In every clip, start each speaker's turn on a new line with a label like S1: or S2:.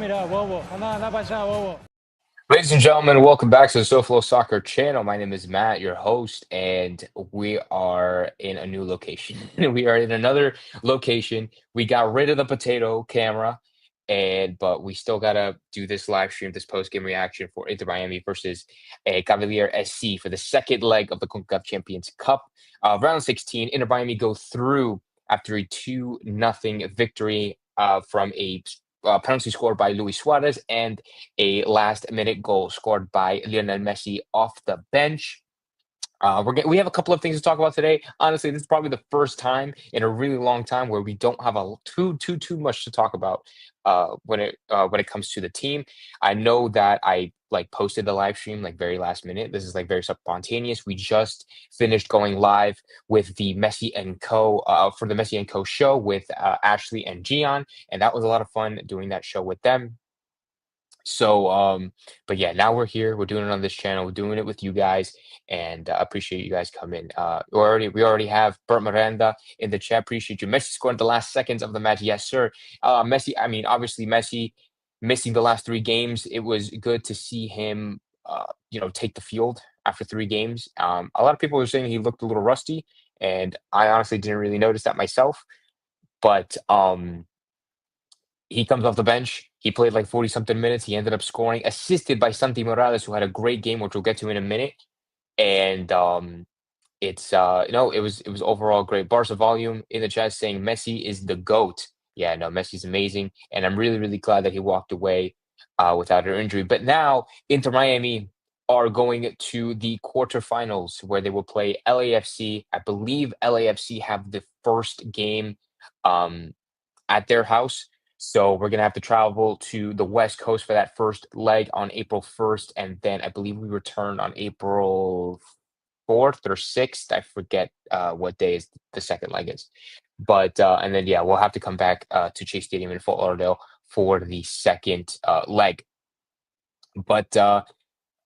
S1: mira, bobo. Anda para allá, bobo.
S2: Ladies and gentlemen, welcome back to the SoFlo Soccer channel. My name is Matt, your host, and we are in a new location. We are in another location. We got rid of the potato camera, but we still gotta do this live stream, this post-game reaction for Inter Miami versus Cavalier SC for the second leg of the CONCACAF Champions Cup. Round 16, Inter Miami go through after a 2-0 victory from a penalty scored by Luis Suarez and a last-minute goal scored by Lionel Messi off the bench. We have a couple of things to talk about today. Honestly, this is probably the first time in a really long time where we don't have too much to talk about when it comes to the team. I know that I like posted the live stream like very last minute. This is like very spontaneous. We just finished going live with the Messi and Co. For the Messi and Co. show with Ashley and Gian, and that was a lot of fun doing that show with them. But yeah, now we're here. We're doing it on this channel. We're doing it with you guys, and appreciate you guys coming. We already have Bert Miranda in the chat. Appreciate you. Messi scored in the last seconds of the match. Yes, sir. Messi. I mean, obviously Messi missing the last three games. It was good to see him, take the field after three games. A lot of people were saying he looked a little rusty, and I honestly didn't really notice that myself. But he comes off the bench. He played like 40 something minutes. He ended up scoring, assisted by Santi Morales, who had a great game, which we'll get to in a minute. And it was overall great. Barca volume in the chat saying Messi is the GOAT. Yeah, no, Messi's amazing. And I'm really, really glad that he walked away without an injury. But now Inter Miami are going to the quarterfinals where they will play LAFC. I believe LAFC have the first game um, at their house. So we're gonna have to travel to the West Coast for that first leg on April 1st, and then I believe we return on April 4th or 6th. I forget what day is the second leg is. But and then yeah, we'll have to come back to Chase Stadium in Fort Lauderdale for the second leg. But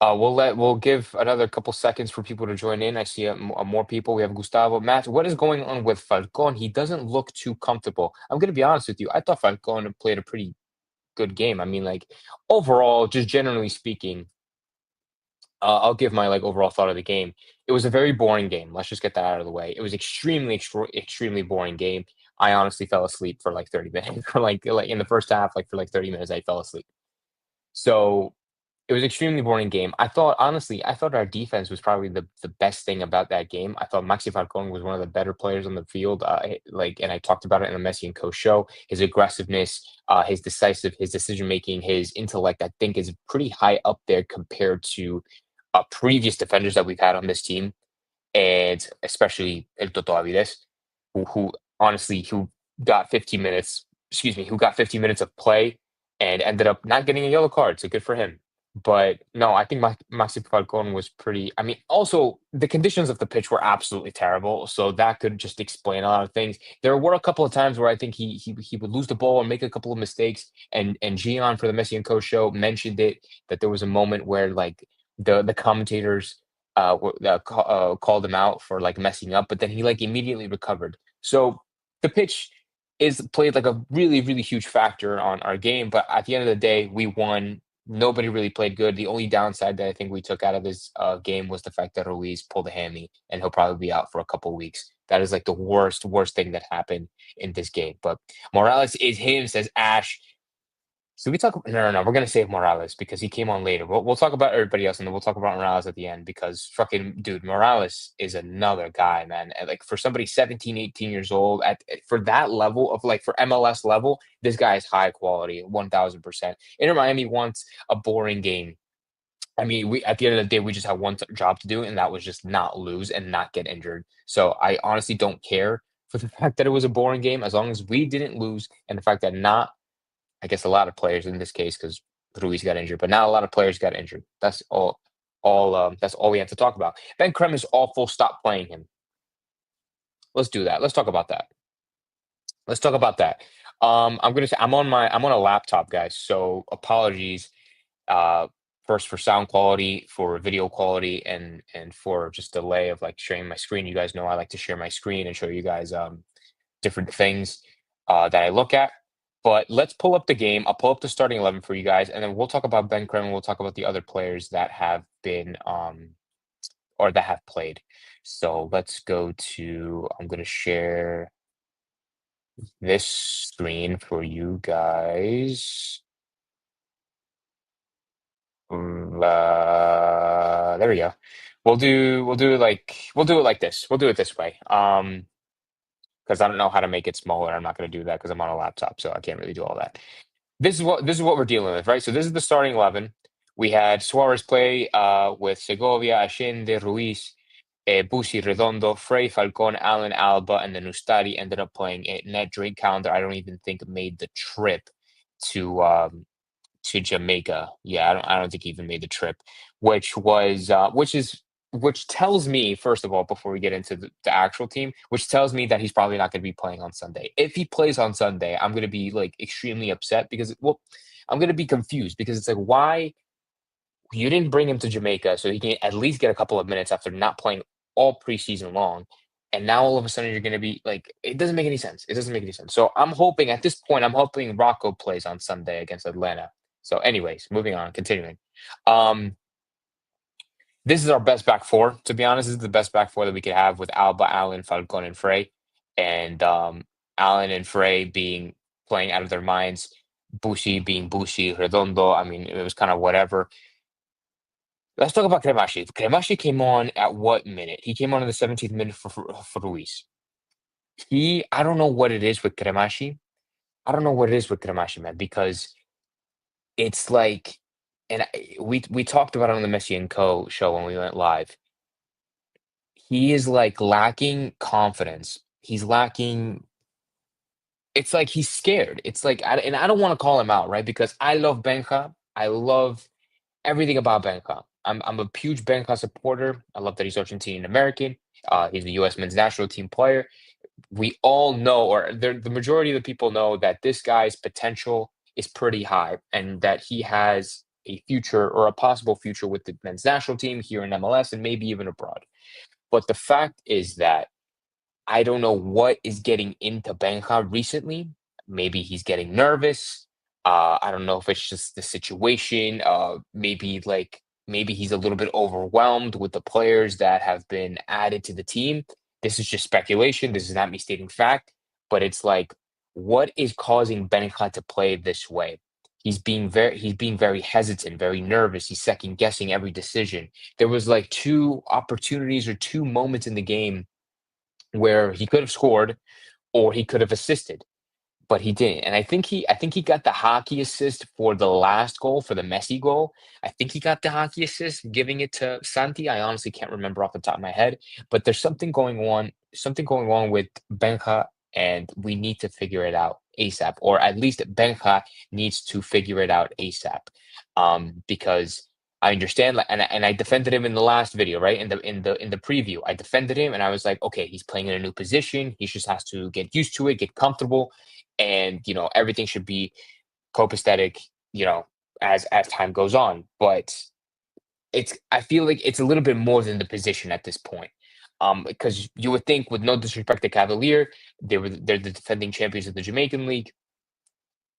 S2: we'll give another couple seconds for people to join in. I see more people. We have Gustavo. Matt, what is going on with Falcon? He doesn't look too comfortable. I'm gonna be honest with you. I thought Falcon played a pretty good game. I mean, like overall, just generally speaking, I'll give my like overall thought of the game. It was a very boring game. Let's just get that out of the way. It was extremely boring game. I honestly fell asleep for like 30 minutes. For like in the first half, like for like 30 minutes, I fell asleep. So it was extremely boring game. I thought our defense was probably the best thing about that game. I thought Maxi Falcon was one of the better players on the field. And I talked about it in the Messi and Co show. His aggressiveness, his decision making, his intellect, I think is pretty high up there compared to previous defenders that we've had on this team, and especially El Toto Avides, who honestly who got 15 minutes. Excuse me, who got 15 minutes of play and ended up not getting a yellow card. So good for him. But no, I think Maxi Falcon was pretty. I mean, also the conditions of the pitch were absolutely terrible, so that could just explain a lot of things. There were a couple of times where I think he would lose the ball and make a couple of mistakes. And Gian for the Messi and Co show mentioned it, that there was a moment where like the commentators called him out for like messing up, but then he like immediately recovered. So the pitch is played like a really huge factor on our game. But at the end of the day, we won. Nobody really played good. The only downside that I think we took out of this game was the fact that Ruiz pulled a hammy and he'll probably be out for a couple weeks. That is like the worst thing that happened in this game. But Morales is him, says Ash. So we talk. No. We're gonna save Morales because he came on later. We'll talk about everybody else, and then we'll talk about Morales at the end because fucking dude, Morales is another guy, man. And like for somebody 17, 18 years old for that level of like for MLS level, this guy is high quality, 1000%. Inter Miami wants a boring game. I mean, we at the end of the day, we just have one job to do, and that was just not lose and not get injured. So I honestly don't care for the fact that it was a boring game as long as we didn't lose, and the fact that not I guess a lot of players in this case because Ruiz got injured, but not a lot of players got injured. That's all. That's all we have to talk about. Ben Krem is awful. Stop playing him. Let's do that. Let's talk about that. Let's talk about that. I'm gonna say I'm on a laptop, guys. So apologies. Uh, First for sound quality, for video quality, and for just delay of like sharing my screen. You guys know I like to share my screen and show you guys different things that I look at. But let's pull up the game. I'll pull up the starting 11 for you guys, and then we'll talk about Ben Creme, and we'll talk about the other players that have been or that have played. So let's go to. I'm gonna share this screen for you guys. There we go. We'll do it like this. We'll do it this way. Because I don't know how to make it smaller. I'm not going to do that because I'm on a laptop, so I can't really do all that. This is what we're dealing with, right? So this is the starting 11. We had Suarez play with Segovia, Allende, Ruiz, Busi, Redondo, Frey, Falcon, Allen, Alba, and then Ustari ended up playing it. Net Drake Calendar, I don't even think made the trip to Jamaica. Yeah, I don't think he even made the trip, which tells me, first of all, before we get into the actual team, which tells me that he's probably not going to be playing on Sunday. If he plays on Sunday, I'm going to be like extremely upset because, well, I'm going to be confused because it's like, why you didn't bring him to Jamaica so he can at least get a couple of minutes after not playing all preseason long. And now all of a sudden you're going to be like, it doesn't make any sense. It doesn't make any sense. So I'm hoping at this point, I'm hoping Rocco plays on Sunday against Atlanta. So, anyways, moving on, continuing. Um, this is our best back four. To be honest, this is the best back four that we could have with Alba, Allen, Falcon, and Frey. And Allen and Frey being playing out of their minds. Bushi being Bushi, Redondo. I mean, it was kind of whatever. Let's talk about Cremaschi. Cremaschi came on at what minute? He came on in the 17th minute for Ruiz. I don't know what it is with Cremaschi. I don't know what it is with Cremaschi, man, because it's like, and we talked about it on the Messi and Co. show when we went live. He is like lacking confidence. He's lacking. It's like he's scared. It's like, and I don't want to call him out, right? Because I love Benja. I love everything about Benja. I'm a huge Benja supporter. I love that he's Argentinian American. He's the U.S. men's national team player. We all know, or the majority of the people know, that this guy's potential is pretty high and that he has a future or a possible future with the men's national team here in MLS and maybe even abroad. But the fact is that I don't know what is getting into Benja recently. Maybe he's getting nervous. I don't know if it's just the situation. Maybe he's a little bit overwhelmed with the players that have been added to the team. This is just speculation. This is not me stating fact, but it's like, what is causing Benja to play this way? He's being very hesitant, very nervous. He's second guessing every decision. There was like two opportunities or two moments in the game where he could have scored or he could have assisted, but he didn't. And I think he got the hockey assist for the last goal, for the Messi goal. I think he got the hockey assist, giving it to Santi. I honestly can't remember off the top of my head, but there's something going on with Benja, and we need to figure it out ASAP, or at least Benja needs to figure it out ASAP. Because I understand, like, and I defended him in the last video, right? In the preview, I defended him, and I was like, okay, he's playing in a new position. He just has to get used to it, get comfortable, and everything should be copacetic, as time goes on. But I feel like it's a little bit more than the position at this point. Because you would think, with no disrespect to Cavalier, they're the defending champions of the Jamaican League.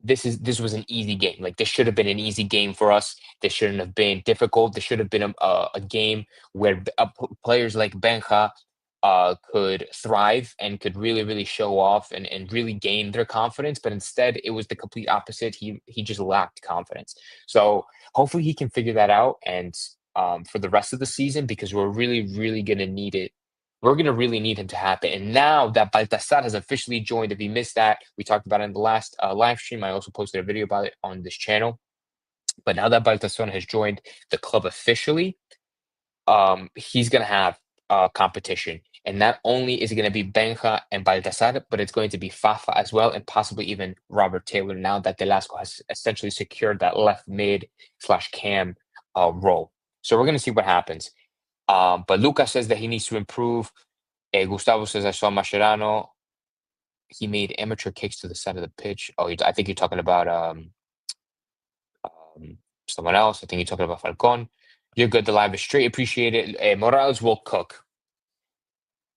S2: This was an easy game. Like, this should have been an easy game for us. This shouldn't have been difficult. This should have been a game where players like Benja could thrive and could really, really show off and really gain their confidence. But instead, it was the complete opposite. He just lacked confidence. So hopefully he can figure that out, and for the rest of the season, because we're really, really gonna need it. We're gonna really need him to happen. And now that Baltasar has officially joined, if you missed that, we talked about it in the last live stream. I also posted a video about it on this channel. But now that Baltasar has joined the club officially, he's going to have competition. And not only is it going to be Benja and Baltasar, but it's going to be Fafa as well, and possibly even Robert Taylor, now that Delasco has essentially secured that left mid slash cam role. So we're going to see what happens. But Lucas says that he needs to improve. Gustavo says, I saw Mascherano. He made amateur kicks to the side of the pitch. Oh, I think you're talking about someone else. I think you're talking about Falcon. You're good. The live is straight. Appreciate it. Morales will cook.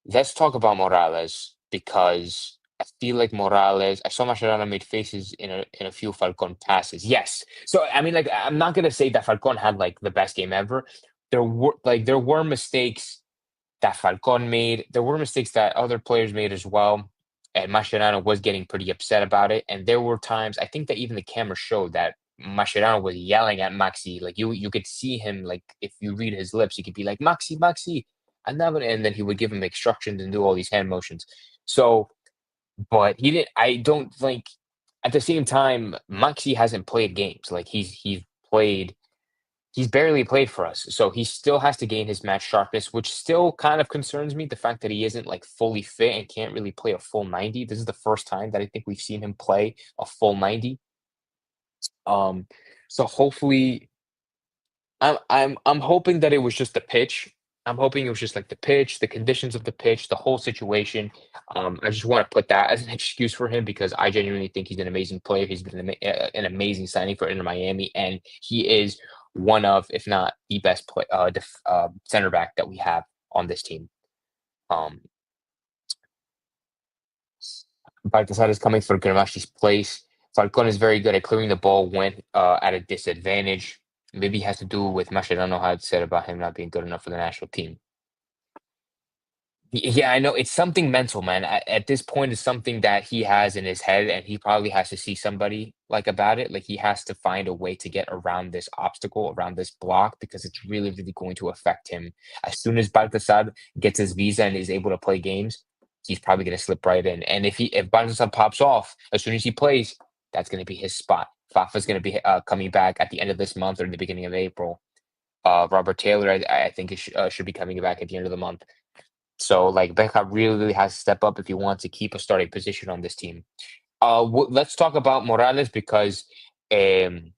S2: Let's talk about Morales, because I feel like Morales. I saw Mascherano made faces in a few Falcon passes. Yes. So I mean, like, I'm not gonna say that Falcon had like the best game ever. There were mistakes that Falcon made. There were mistakes that other players made as well. And Mascherano was getting pretty upset about it. And there were times, I think that even the camera showed that Mascherano was yelling at Maxi. Like you could see him, like if you read his lips, you could be like, Maxi, Maxi. And then he would give him instructions and do all these hand motions. So, but he didn't, I don't think at the same time, Maxi hasn't played games. Like played he's barely played for us, so he still has to gain his match sharpness, which still kind of concerns me. The fact that he isn't like fully fit and can't really play a full 90. This is the first time that I think we've seen him play a full 90. Um, so hopefully, I'm hoping that it was just the pitch. I'm hoping it was just like the pitch, the conditions of the pitch, the whole situation. I just want to put that as an excuse for him because I genuinely think he's an amazing player. He's been an amazing signing for Inter Miami, and he is one of, if not the best center back that we have on this team. Um, Baltasar is coming for Cremaschi's place. Falcon is very good at clearing the ball when at a disadvantage. Maybe it has to do with Mascherano had said about him not being good enough for the national team. Yeah, I know it's something mental, man. At this point, it's something that he has in his head, and he probably has to see somebody like about it. Like he has to find a way to get around this obstacle, around this block, because it's really, really going to affect him. As soon as Baltasar gets his visa and is able to play games, he's probably going to slip right in. And if Baltasar pops off as soon as he plays, that's going to be his spot. Fafa's going to be coming back at the end of this month or the beginning of April. Robert Taylor, I think, should be coming back at the end of the month. So like Beckham really, really has to step up if he wants to keep a starting position on this team. Let's talk about Morales because um,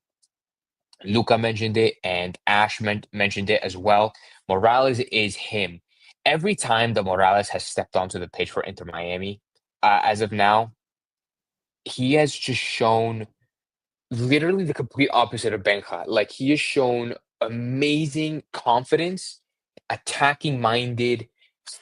S2: Luca mentioned it and Ash mentioned it as well. Morales is him. Every time that Morales has stepped onto the pitch for Inter Miami, as of now, he has just shown literally the complete opposite of Benja. Like he has shown amazing confidence, attacking minded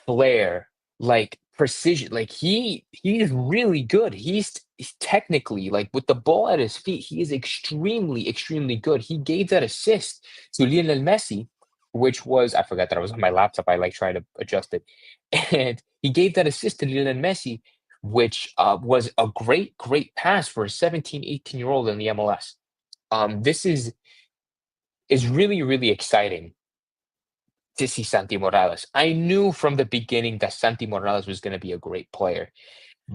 S2: flair, like precision. Like he is really good. He's technically like with the ball at his feet, he is extremely, extremely good. He gave that assist to Lionel Messi, which was I forgot that I was on my laptop. I like trying to adjust it. And he gave that assist to Lionel Messi which was a great, great pass for a 17, 18-year-old in the MLS. This is really, really exciting to see Santi Morales. I knew from the beginning that Santi Morales was going to be a great player,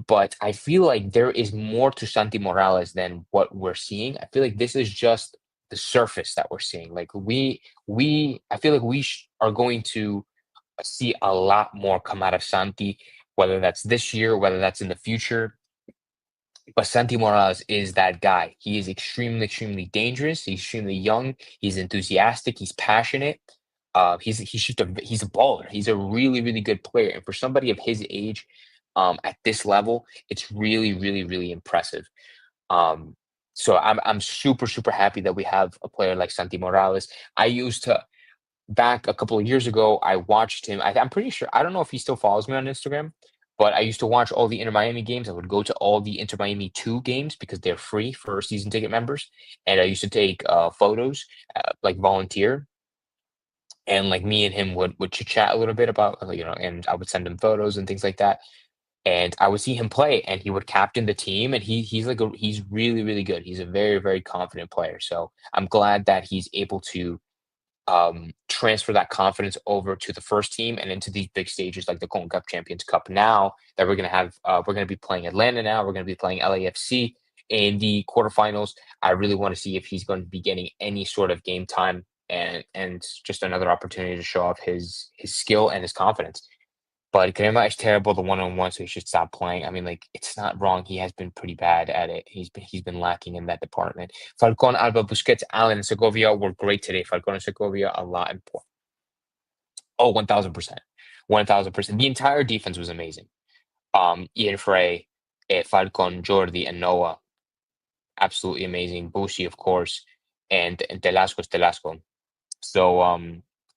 S2: but I feel like there is more to Santi Morales than what we're seeing. I feel like this is just the surface that we're seeing. Like I feel like are going to see a lot more come out of Santi, whether that's this year, whether that's in the future. But Santi Morales is that guy. He is extremely, extremely dangerous. He's extremely young. He's enthusiastic. He's passionate. He's a baller. He's a really, really good player. And for somebody of his age, at this level, it's really, really, really impressive. Um, so I'm super, super happy that we have a player like Santi Morales. I used to back a couple of years ago, I watched him. I'm pretty sure. I don't know if he still follows me on Instagram, but I used to watch all the Inter Miami games. I would go to all the Inter Miami 2 games because they're free for season ticket members. And I used to take photos, like volunteer. And like me and him would chit chat a little bit about, and I would send him photos and things like that. And I would see him play, and he would captain the team. And he's really, really good. He's a very, very confident player. So I'm glad that he's able to transfer that confidence over to the first team and into these big stages like the CONCACAF Champions Cup. Now that we're going to be playing Atlanta now, we're going to be playing LAFC in the quarterfinals. I really want to see if he's going to be getting any sort of game time and just another opportunity to show off his skill and his confidence. But Crema is terrible the one-on-one, so he should stop playing. I mean, like, it's not wrong. He has been pretty bad at it. He's been lacking in that department. Falcon, Alba, Busquets, Allen, and Segovia were great today. Falcon and Segovia, a lot important. Oh, 1,000%. 1,000%. The entire defense was amazing. Ian Frey, Falcon, Jordi, and Noah, absolutely amazing. Bushi, of course, and Telasco is Telasco. So,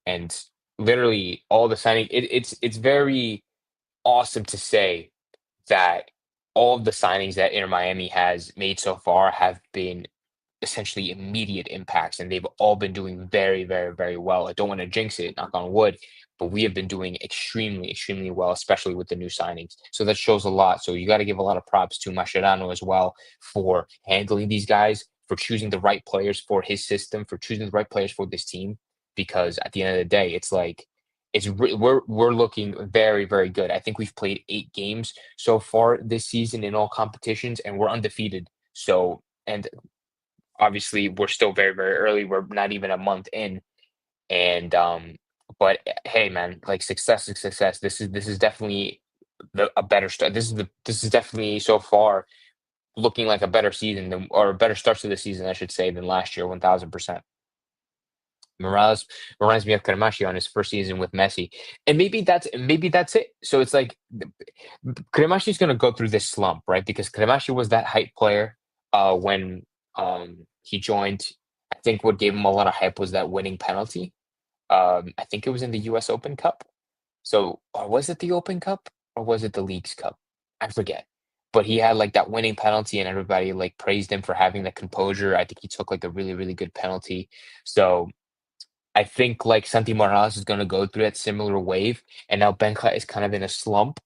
S2: and literally all the signing, it's very awesome to say that all of the signings that Inter Miami has made so far have been essentially immediate impacts, and they've all been doing very, very, very well. I don't want to jinx it, knock on wood, but we have been doing extremely, extremely well, especially with the new signings. So that shows a lot. So you got to give a lot of props to Mascherano as well for handling these guys, for choosing the right players for his system, for choosing the right players for this team. Because at the end of the day, it's like we're looking very, very good. I think we've played 8 games so far this season in all competitions, and we're undefeated. So and obviously we're still very, very early. We're not even a month in. And but hey man, like success is success. This is definitely a better start. This is definitely so far looking like a better season than or a better start to the season, I should say, than last year, 1000%. Morales reminds me of Cremaschi on his first season with Messi. And maybe that's it. So it's like Cremaschi's gonna go through this slump, right? Because Cremaschi was that hype player when he joined. I think what gave him a lot of hype was that winning penalty. I think it was in the US Open Cup. So or was it the Open Cup or was it the Leagues Cup? I forget. But he had like that winning penalty and everybody like praised him for having the composure. I think he took like a really, really good penalty. So I think like Santi Morales is going to go through that similar wave, and now Benja is kind of in a slump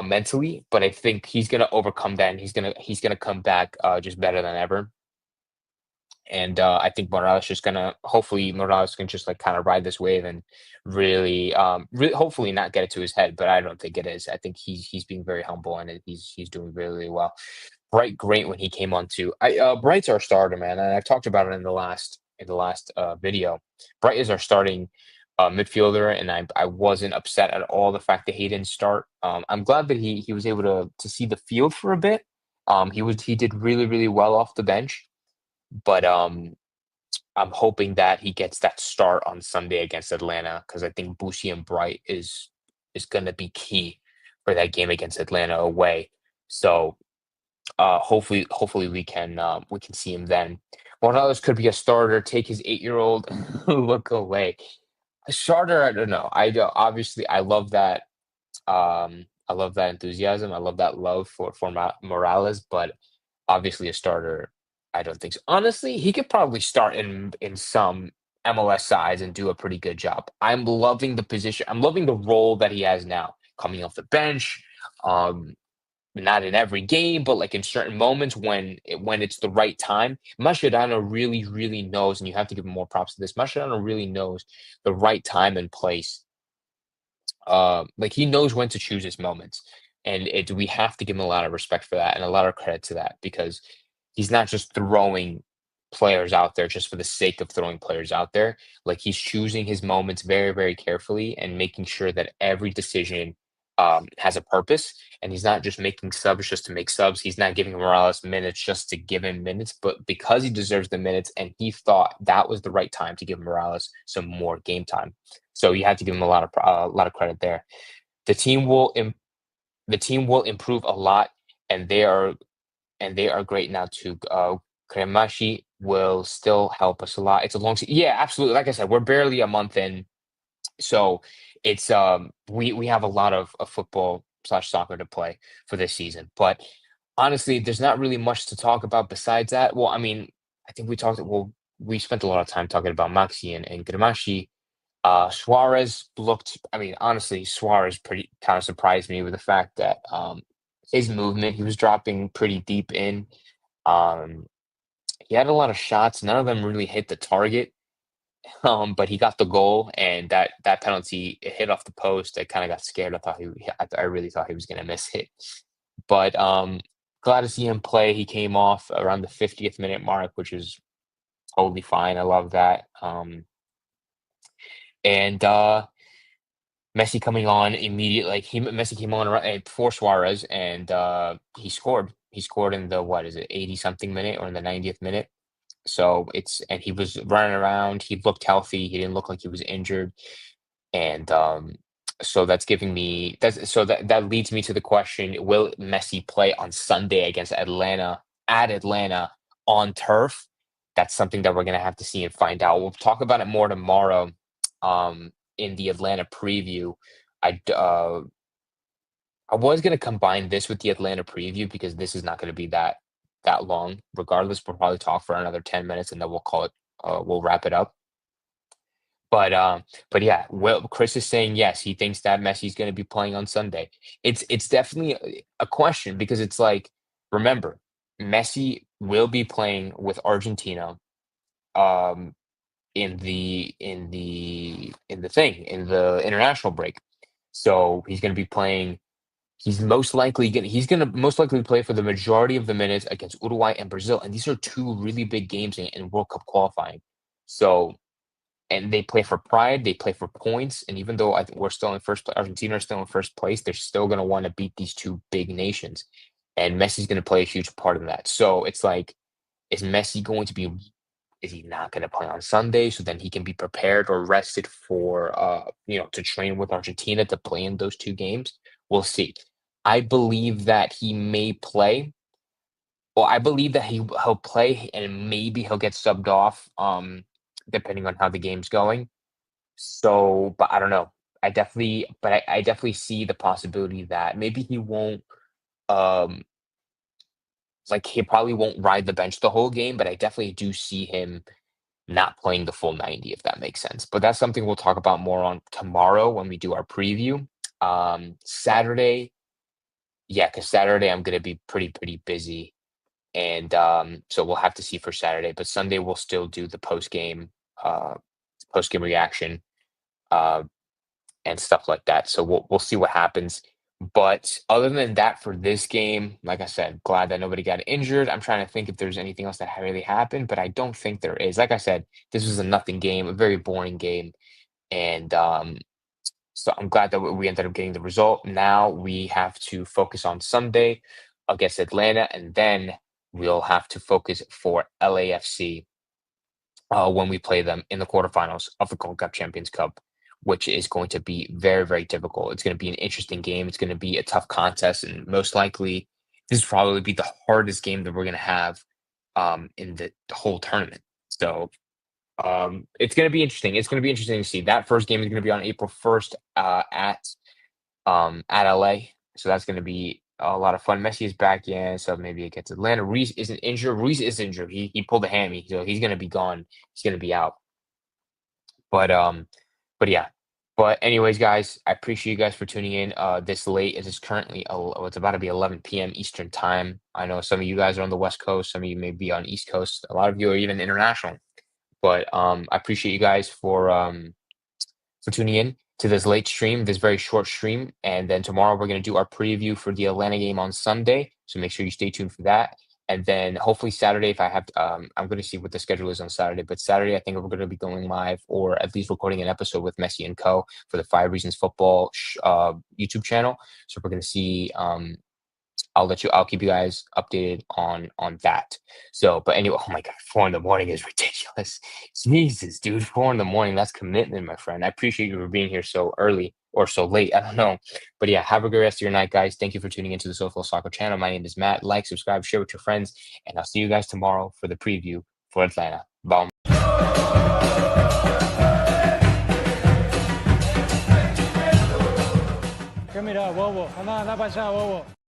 S2: mentally, but I think he's going to overcome that, and he's gonna come back just better than ever. And I think Morales just gonna hopefully Morales can just like kind of ride this wave and really hopefully not get it to his head, but I don't think it is. I think he's being very humble and he's doing really, really well. Bright great when he came on too. Bright's our starter, man, and I've talked about it in the last video. Bright is our starting midfielder, and I wasn't upset at all the fact that he didn't start. I'm glad that he was able to see the field for a bit. He did really, really well off the bench, but I'm hoping that he gets that start on Sunday against Atlanta because I think Bushi and Bright is going to be key for that game against Atlanta away. So hopefully we can see him then. Morales could be a starter. Take his 8-year-old look away. A starter, I don't know. Obviously I love that. I love that enthusiasm. I love that love for Morales, but obviously a starter, I don't think so. Honestly, he could probably start in some MLS sides and do a pretty good job. I'm loving the position. I'm loving the role that he has now, coming off the bench. Um, not in every game, but like in certain moments when it's the right time. Mascherano really, really knows, and you have to give him more props to this. Mascherano really knows the right time and place. Like he knows when to choose his moments, and we have to give him a lot of respect for that and a lot of credit to that because he's not just throwing players out there just for the sake of throwing players out there. Like he's choosing his moments very, very carefully and making sure that every decision has a purpose. And he's not just making subs just to make subs. He's not giving Morales minutes just to give him minutes, but because he deserves the minutes and he thought that was the right time to give Morales some more game time. So you have to give him a lot of credit there. The team will the team will improve a lot, and they are great now too. Cremaschi will still help us a lot. It's a long season. Yeah, absolutely. Like I said, we're barely a month in, so it's we have a lot of football slash soccer to play for this season. But honestly, there's not really much to talk about besides that. Well, I mean, I think we spent a lot of time talking about Maxi and Cremaschi. Suarez looked, I mean, honestly, Suarez pretty kind of surprised me with the fact that his movement, he was dropping pretty deep in. Um, he had a lot of shots, none of them really hit the target. But he got the goal, and that penalty it hit off the post. I kind of got scared. I really thought he was gonna miss it. But glad to see him play. He came off around the 50th minute mark, which is totally fine. I love that. And Messi coming on immediately, like Messi came on before Suarez, and he scored. He scored in the what is it, 80 something minute or in the 90th minute. So and he was running around. He looked healthy. He didn't look like he was injured, and so that leads me to the question: will Messi play on Sunday against Atlanta at Atlanta on turf? That's something that we're gonna have to see and find out. We'll talk about it more tomorrow in the Atlanta preview. I I was gonna combine this with the Atlanta preview because this is not gonna be that long. Regardless, we'll probably talk for another 10 minutes and then we'll call it. We'll wrap it up. But yeah, well, Chris is saying yes. He thinks that Messi's going to be playing on Sunday. It's definitely a question because it's like, remember, Messi will be playing with Argentina, um, in the international break. So he's going to be playing. He's gonna most likely play for the majority of the minutes against Uruguay and Brazil, and these are two really big games in World Cup qualifying. So and they play for pride, they play for points, and even though I think we're still in first place, Argentina are still in first place, they're still going to want to beat these two big nations, and Messi's going to play a huge part in that. So it's like, is Messi going to be? Is he not going to play on Sunday so then he can be prepared or rested for to train with Argentina to play in those two games? We'll see. I believe that he may play. Well, I believe that he'll play and maybe he'll get subbed off, depending on how the game's going. So, but I don't know. I definitely see the possibility that maybe he won't, um, like he probably won't ride the bench the whole game, but I definitely do see him not playing the full 90, if that makes sense. But that's something we'll talk about more on tomorrow when we do our preview. Saturday, yeah, because Saturday I'm gonna be pretty busy. And so we'll have to see for Saturday. But Sunday we'll still do the uh post game reaction. Uh and stuff like that. So we'll see what happens. But other than that, for this game, like I said, glad that nobody got injured. I'm trying to think if there's anything else that really happened, but I don't think there is. Like I said, this was a nothing game, a very boring game, and so I'm glad that we ended up getting the result. Now we have to focus on Sunday against Atlanta, and then we'll have to focus for LAFC when we play them in the quarterfinals of the Gold Cup Champions Cup, which is going to be very difficult. It's going to be an interesting game. It's going to be a tough contest, and most likely, this will probably be the hardest game that we're going to have in the whole tournament. So it's going to be interesting. It's going to be interesting to see. That first game is going to be on April 1st at LA. So that's going to be a lot of fun. Messi is back in, so maybe it gets Atlanta. Reese isn't injured. Reese is injured. He pulled a hammy, so he's going to be gone. He's going to be out. But yeah. But anyways, guys, I appreciate you guys for tuning in this late. It is currently it's about to be 11 p.m. Eastern time. I know some of you guys are on the West Coast, some of you may be on East Coast. A lot of you are even international. But I appreciate you guys for tuning in to this late stream, this very short stream. And then tomorrow we're going to do our preview for the Atlanta game on Sunday. So make sure you stay tuned for that. And then hopefully Saturday, if I have to, I'm going to see what the schedule is on Saturday. But Saturday, I think we're going to be going live or at least recording an episode with Messi and Co. for the 5 Reasons Football YouTube channel. So we're going to see I'll keep you guys updated on that. So, but anyway, oh my God, 4 in the morning is ridiculous. Jesus, dude, 4 in the morning, that's commitment, my friend. I appreciate you for being here so early or so late. I don't know. But yeah, have a great rest of your night, guys. Thank you for tuning into the SoFlo Soccer channel. My name is Matt. Like, subscribe, share with your friends, and I'll see you guys tomorrow for the preview for Atlanta. Bye.
S1: ¿Qué mira, bobo? Anda para allá, bobo.